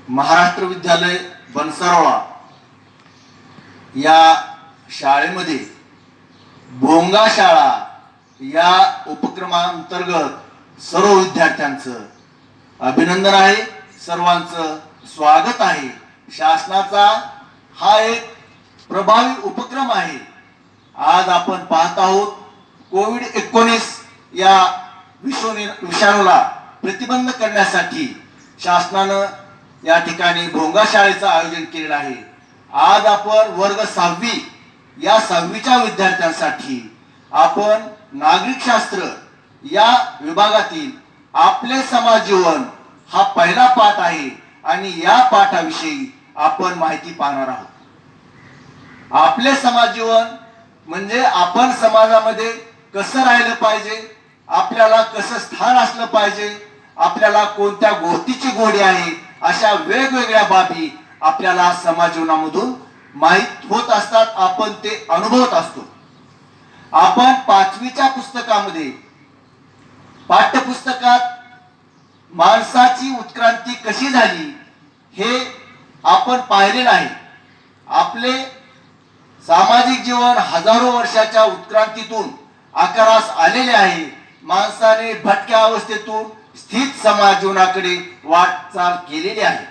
महाराष्ट्र विद्यालय बनसरोळा या शाळेमध्ये भोंगा शाळा या उपक्रमांतर्गत सर्व विद्यार्थ्यांचं अभिनंदन आहे, सर्वांचं स्वागत आहे। शासनाचा हा एक प्रभावी उपक्रम आहे। आज आपण पाहत आहोत कोविड-19 या विषाणूला प्रतिबंध करण्यासाठी शासनानं या ठिकाणी भोंगा शाळेचं आयोजन केलेलं आहे। आज आपण वर्ग 6वी या 6वीच्या विद्यार्थ्यांसाठी आपण नागरिकशास्त्र या विभागातील आपले समाज जीवन हा पहिला पाठ आहे आणि या पाठाविषयी आपण माहिती पाहणार आहोत। आपले समाज जीवन म्हणजे आपण समाजामध्ये कसं राहिलं पाहिजे, आपल्याला कसं स्थान असलं पाहिजे, आपल्याला कोणत्या गोष्टीची गोडी आहे, अशा वेगवेगळ्या बाबी आपल्याला समाज जीवनामधून माहित होत असतात, आपण ते अनुभवत असतो। आपण 5वीच्या पुस्तकामध्ये पाठ्यपुस्तकात माणसाची उत्क्रांती कशी झाली हे आपण पाहिलेलं आहे। आपले सामाजिक जीवन हजारो वर्षाच्या उत्क्रांतीतून आकारास आलेले आहे। माणसाने भटक्या अवस्थेतून स्थित समाज जीवनाकडे वाटचाल केलेली आहे,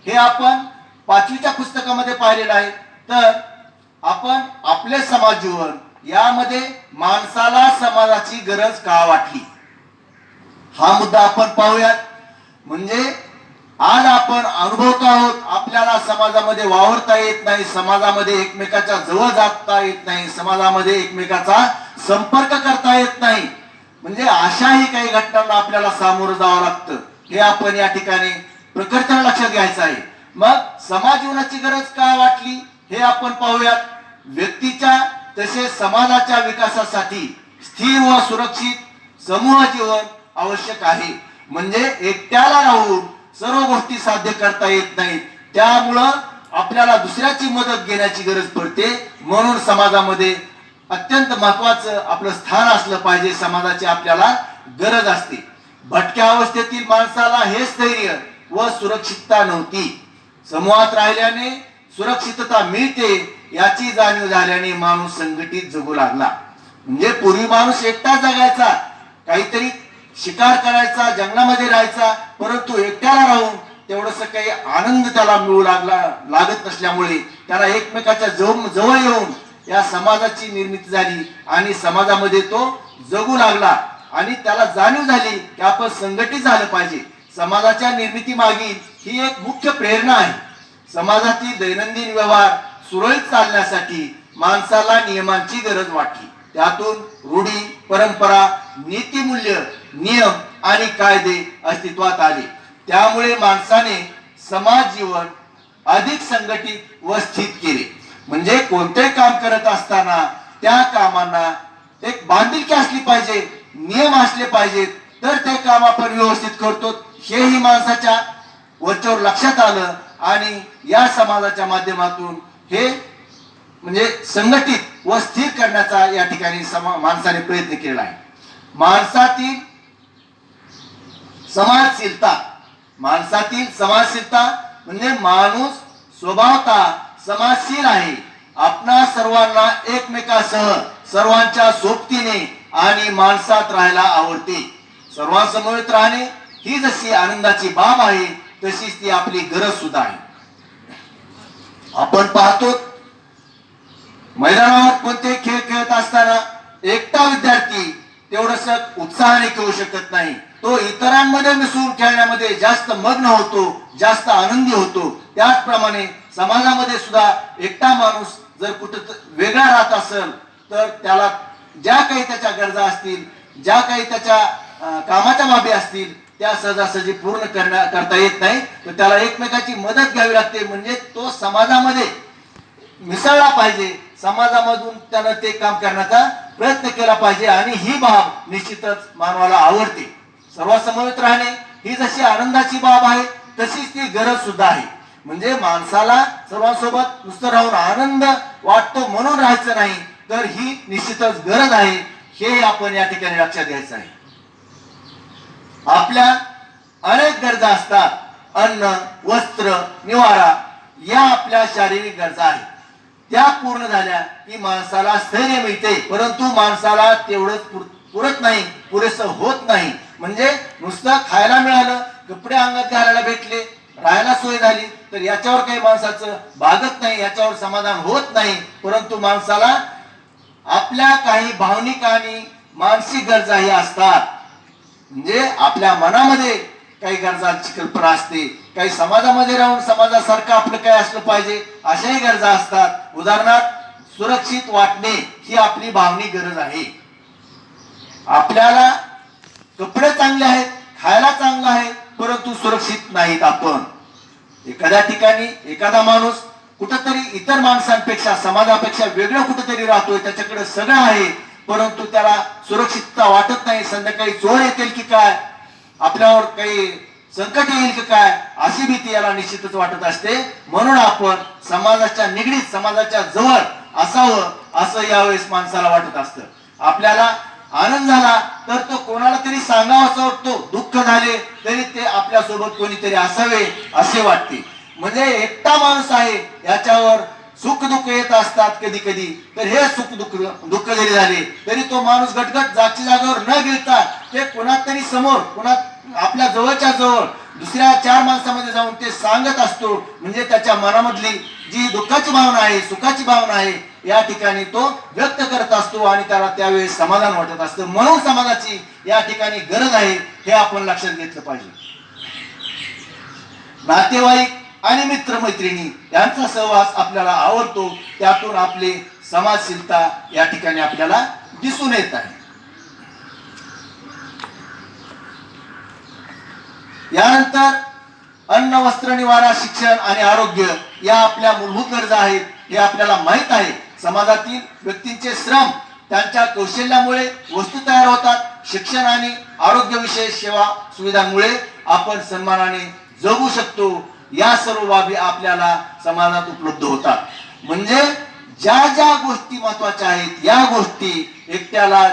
हे आपण 5वीच्या पुस्तकामध्ये पाहिलेलं आहे। तर आपण आपले समाज जीवन यामध्ये माणसाला समाजाची गरज का वाटली हा मुद्दा आपण पाहूयात। म्हणजे आज आपण अनुभवतो आहोत, आपल्याला समाजामध्ये वावरता येत नाही, समाजामध्ये एकमेकाच्या जवळ जाता येत नाही, समाजामध्ये एकमेकाचा संपर्क करता येत नाही। म्हणजे अशाही काही घटनांना आपल्याला सामोरं जावं लागतं, हे आपण या ठिकाणी प्रकर्षाने लक्षात घ्यायचं आहे। मग समाज जीवनाची गरज का वाटली हे आपण पाहूयात। व्यक्तीच्या तसेच समाजाच्या विकासासाठी स्थिर व सुरक्षित समूह जीवन आवश्यक आहे। म्हणजे एकट्याला राहून सर्व गोष्टी साध्य करता येत नाहीत, त्यामुळं आपल्याला दुसऱ्याची मदत घेण्याची गरज पडते। म्हणून समाजामध्ये अत्यंत महत्वाचं आपलं स्थान असलं पाहिजे, समाजाची आपल्याला गरज असते। भटक्या अवस्थेतील माणसाला हे स्थैर्य व सुरक्षितता नव्हती। समूहात राहिल्याने सुरक्षितता मिळते याची जाणीव झाल्याने माणूस संघटित जगू लागला। म्हणजे पूर्वी माणूस एकटा जगायचा, काहीतरी शिकार करायचा, जंगलामध्ये राहायचा, परंतु एकट्याला राहून तेवढंस काही आनंद त्याला मिळू लागत नसल्यामुळे त्याला एकमेकाच्या जवळ येऊन या समाजाची निर्मिती झाली आणि समाजामध्ये तो जगू लागला आणि त्याला जाणीव झाली की आपण संघटित झालं पाहिजे। समाजाच्या निर्मिती मागील ही एक मुख्य प्रेरणा आहे। समाजातील दैनंदिन व्यवहार सुरळीत चालण्यासाठी माणसाला नियमांची गरज वाटली। त्यातून रूढी, परंपरा, नीतिमूल्य, नियम आणि कायदे अस्तित्वात आले। त्यामुळे माणसाने समाज जीवन अधिक संघटित व स्थित केले। म्हणजे कोणते काम करत असताना त्या कामांना एक बांधिलकी असली पाहिजे, नियम असले पाहिजेत, तर ते काम आपण व्यवस्थित करतो हेही माणसाच्या वरच्यावर लक्षात आलं आणि या समाजाच्या माध्यमातून हे म्हणजे संघटित व स्थिर करण्याचा या ठिकाणी माणसाने प्रयत्न केला आहे। माणसातील समाजशीलता म्हणजे माणूस स्वभावतः समाजशील आहे। आपणा सर्वांना एकमेकासह सर्वांच्या सोबतीने आणि माणसात राहायला आवडते। सर्वांसमवेत राहणे ही जशी आनंदाची बाब आहे तशीच ती आपली गरज सुद्धा आहे। आपण पाहतो मैदानावर कोणते खेळ खेळत असताना एकटा विद्यार्थी तेवढंस उत्साहाने खेळू शकत नाही, तो इतरांमध्ये मिसळून खेळण्यामध्ये जास्त मग्न होतो, जास्त आनंदी होतो। त्याचप्रमाणे समाजामध्ये सुद्धा एकटा माणूस जर कुठं वेगळा राहत असेल तर त्याला ज्या काही त्याच्या गरजा असतील, ज्या काही त्याच्या कामाच्या बाबी असतील त्या सहजासहजी पूर्ण करता येत नाही, तर त्याला एकमेकाची मदत घ्यावी लागते। म्हणजे तो समाजामध्ये मिसळला पाहिजे, समाजामधून त्यानं ते काम करण्याचा प्रयत्न केला पाहिजे आणि ही बाब निश्चितच मानवाला आवडते। सर्वांसमवेत राहणे ही जशी आनंदाची बाब आहे तशीच ती गरज सुद्धा आहे। म्हणजे माणसाला सर्वांसोबत नुसतं राहून आनंद वाटतो म्हणून राहायचं नाही, तर ही निश्चितच गरज आहे, हे आपण या ठिकाणी लक्षात घ्यायचं आहे। आपल्या अनेक गरजा असतात, अन्न, वस्त्र, निवारा या आपल्या शारीरिक गरजा आहेत. त्या पूर्ण झाल्या की माणसाला स्थैर्य मिळते. परंतु माणसाला तेवढंच पुरत नाही, पुरेसं होत नाही. म्हणजे नुसतं खायला मिळालं, कपडे अंगात घालायला भेटले, राहायला सोय झाली तर याच्यावर काही माणसाचं भागत नाही, याच्यावर समाधान होत नाही. परंतु माणसाला आपल्या काही भावनिक आणि मानसिक गरजाही असतात. म्हणजे आपल्या मनामध्ये काही गरजांची कल्पना असते, काही समाजामध्ये राहून समाजासारखं आपलं काय असलं पाहिजे अशाही गरजा असतात. उदाहरणार्थ सुरक्षित वाटणे ही आपली भावनिक गरज आहे. आपल्याला कपडे चांगले आहेत, खायला चांगलं आहे, परंतु सुरक्षित नाहीत आपण. एखाद्या ठिकाणी एखादा माणूस कुठंतरी इतर माणसांपेक्षा समाजापेक्षा वेगळं कुठंतरी राहतोय, त्याच्याकडे सगळं आहे परंतु त्याला सुरक्षितता वाटत नाही. संध्याकाळी चोर येतील की काय, आपल्यावर काही संकट येईल की काय अशी भीती याला निश्चितच वाटत असते. म्हणून आपण समाजाच्या निगडीत, समाजाच्या जवळ असावं असं यावेळेस माणसाला वाटत असतं. आपल्याला आनंद झाला तर तो कोणाला तरी सांगावा असं वाटतो, दुःख झाले तरी ते आपल्या सोबत कोणीतरी असावे असे वाटते. म्हणजे एकटा माणूस आहे, याच्यावर सुख दुःख येत असतात कधी कधी. तर हे सुख दुःख जरी झाले तरी तो माणूस गटगट जागच्या जागेवर न गिळता ते कोणात तरी समोर, कोणात आपल्या जवळच्या जवळ दुसऱ्या 4 माणसामध्ये जाऊन ते सांगत असतो. म्हणजे त्याच्या मनामधली जी दुःखाची भावना आहे, सुखाची भावना आहे, या ठिकाणी तो व्यक्त करत असतो आणि त्याला त्यावेळेस समाधान वाटत असतं. म्हणून समाजाची या ठिकाणी गरज आहे हे आपण लक्षात घेतलं पाहिजे. नातेवाईक आणि मित्रमैत्रिणी यांचा सहवास आपल्याला आवडतो, त्यातून आपली समाजशीलता या ठिकाणी आपल्याला दिसून येत आहे. यानंतर अन्न, वस्त्र, निवारा, शिक्षण आणि आरोग्य या आपल्या मूलभूत गरजा आहेत हे आपल्याला माहित आहे. समाजातील व्यक्तींचे श्रम, त्यांच्या कौशल्यामुळे वस्तू तयार होतात. शिक्षण आणि आरोग्यविषयक सेवा सुविधांमुळे आपण सन्मानाने जगू शकतो. या सर्व बाबी आपल्याला समाजात उपलब्ध होतात. म्हणजे ज्या ज्या गोष्टी महत्वाच्या आहेत या गोष्टी एकट्याला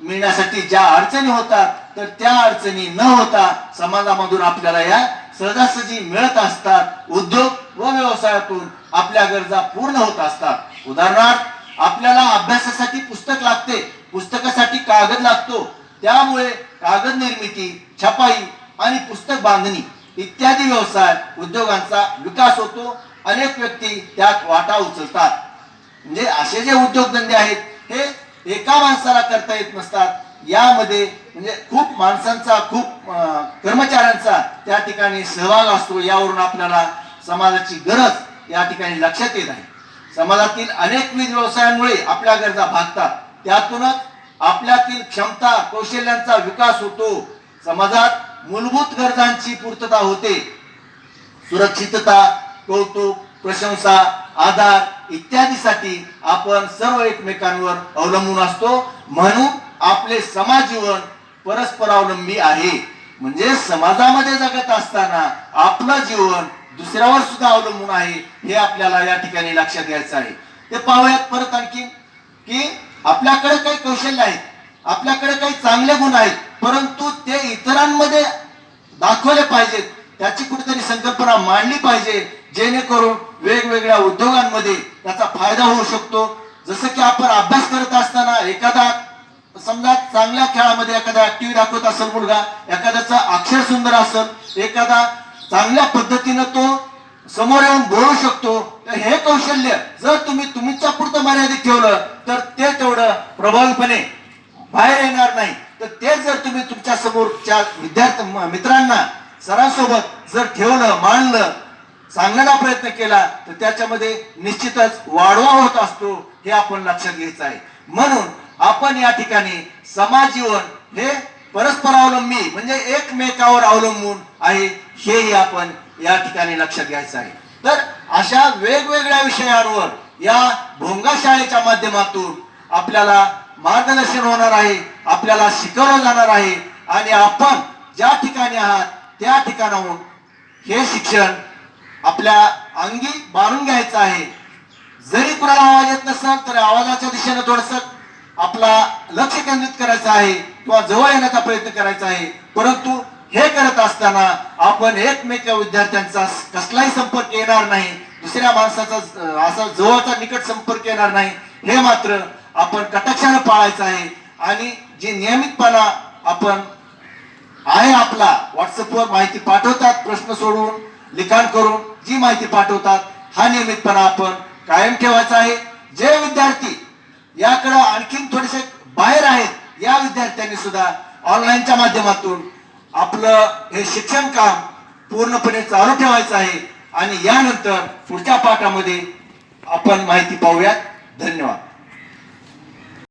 मिळण्यासाठी ज्या अडचणी होतात तर त्या अडचणी न होता समाजामधून आपल्याला या सहजासहजी मिळत असतात. उद्योग व व्यवसायातून आपल्या गरजा पूर्ण होत असतात. उदाहरणार्थ आपल्याला अभ्यासासाठी पुस्तक लागते, पुस्तकासाठी कागद लागतो, त्यामुळे कागद निर्मिती, छपाई आणि पुस्तक बांधणी इत्यादी व्यवसाय उद्योगांचा विकास होतो. अनेक व्यक्ती त्यात वाटा उचलतात. म्हणजे असे जे उद्योगधंदे आहेत हे एका माणसाला करता येत नसतात. यामध्ये म्हणजे खूप माणसांचा, खूप कर्मचाऱ्यांचा त्या ठिकाणी सहभाग असतो. यावरून आपल्याला समाजाची गरज या ठिकाणी लक्षात येत आहे. समाजातील अनेक विविध व्यवसायांमुळे आपल्या गरजा भागतात. त्यातूनच आपल्यातील क्षमता, कौशल्यांचा विकास होतो. समाजात मूलभूत गरजांची पूर्तता होते. सुरक्षितता, कौतुक, प्रशंसा, आधार इत्यादीसाठी आपण सर्व एकमेकांवर अवलंबून असतो. म्हणून आपले समाज जीवन परस्परावलंबी आहे. म्हणजे समाजामध्ये जगत असताना आपलं जीवन दुसऱ्यावर सुद्धा अवलंबून आहे हे आपल्याला या ठिकाणी लक्षात घ्यायचं आहे. ते पाहूयात परत आणखी की आपल्याकडे काही कौशल्य आहेत, आपल्याकडे काही चांगले गुण आहेत, परंतु ते इतरांमध्ये दाखवले पाहिजेत. त्याची कुठेतरी संकल्पना मांडली पाहिजे, जेणेकरून वेगवेगळ्या उद्योगांमध्ये त्याचा फायदा होऊ शकतो. जसं की आपण अभ्यास करत असताना एखादा समजा चांगल्या खेळामध्ये एखादा ऍक्टिव्ह दाखवत असेल मुलगा, एखाद्याचा अक्षर सुंदर असेल, एखादा चांगल्या पद्धतीनं तो समोर येऊन बोलू शकतो, तर हे कौशल्य जर तुम्ही तुमच्या पुरतं मर्यादित ठेवलं तर ते तेवढं प्रभावीपणे बाहेर येणार नाही. तर ते जर तुम्ही तुमच्या समोरच्या विद्यार्थी मित्रांना सरांसोबत जर ठेवलं, मांडलं, सांगण्याचा प्रयत्न केला तर त्याच्यामध्ये निश्चितच वाढवा होत असतो. हे आपण लक्षात घ्यायचं आहे. म्हणून आपण या ठिकाणी समाज जीवन हे परस्परावलंबी म्हणजे एकमेकावर अवलंबून आहे हेही आपण या ठिकाणी लक्षात घ्यायचं आहे. तर अशा वेगवेगळ्या विषयांवर या भोंगा शाळेच्या माध्यमातून आपल्याला मार्गदर्शन होणार आहे, आपल्याला शिकवलं जाणार आहे आणि आपण ज्या ठिकाणी आहात त्या ठिकाणाहून हे शिक्षण आपल्या अंगी बांधून घ्यायचं आहे. जरी कुणाला आवाज येत नसेल तर आवाजाच्या दिशेने थोडंसं आपला लक्ष केंद्रित करायचं आहे किंवा जवळ येण्याचा प्रयत्न करायचा आहे. परंतु हे करत असताना आपण एकमेका विद्यार्थ्यांचा कसलाही संपर्क येणार नाही, दुसऱ्या माणसाचा असा जवळचा निकट संपर्क येणार नाही, हे मात्र आपण कटाक्षाने पाळायचं आहे. आणि जे नियमितपणा आपण आहे आपला व्हॉट्सअपवर माहिती पाठवतात, प्रश्न सोडवून लिखाण करून जी माहिती पाठवतात, हा नियमितपणा आपण कायम ठेवायचा आहे. जे विद्यार्थी याकडे आणखीन थोडेसे बाहेर आहेत, या विद्यार्थ्यांनी सुद्धा ऑनलाईनच्या माध्यमातून आपलं हे शिक्षण काम पूर्णपणे चालू ठेवायचं आहे. आणि यानंतर पुढच्या पाठामध्ये आपण माहिती पाहूयात. धन्यवाद.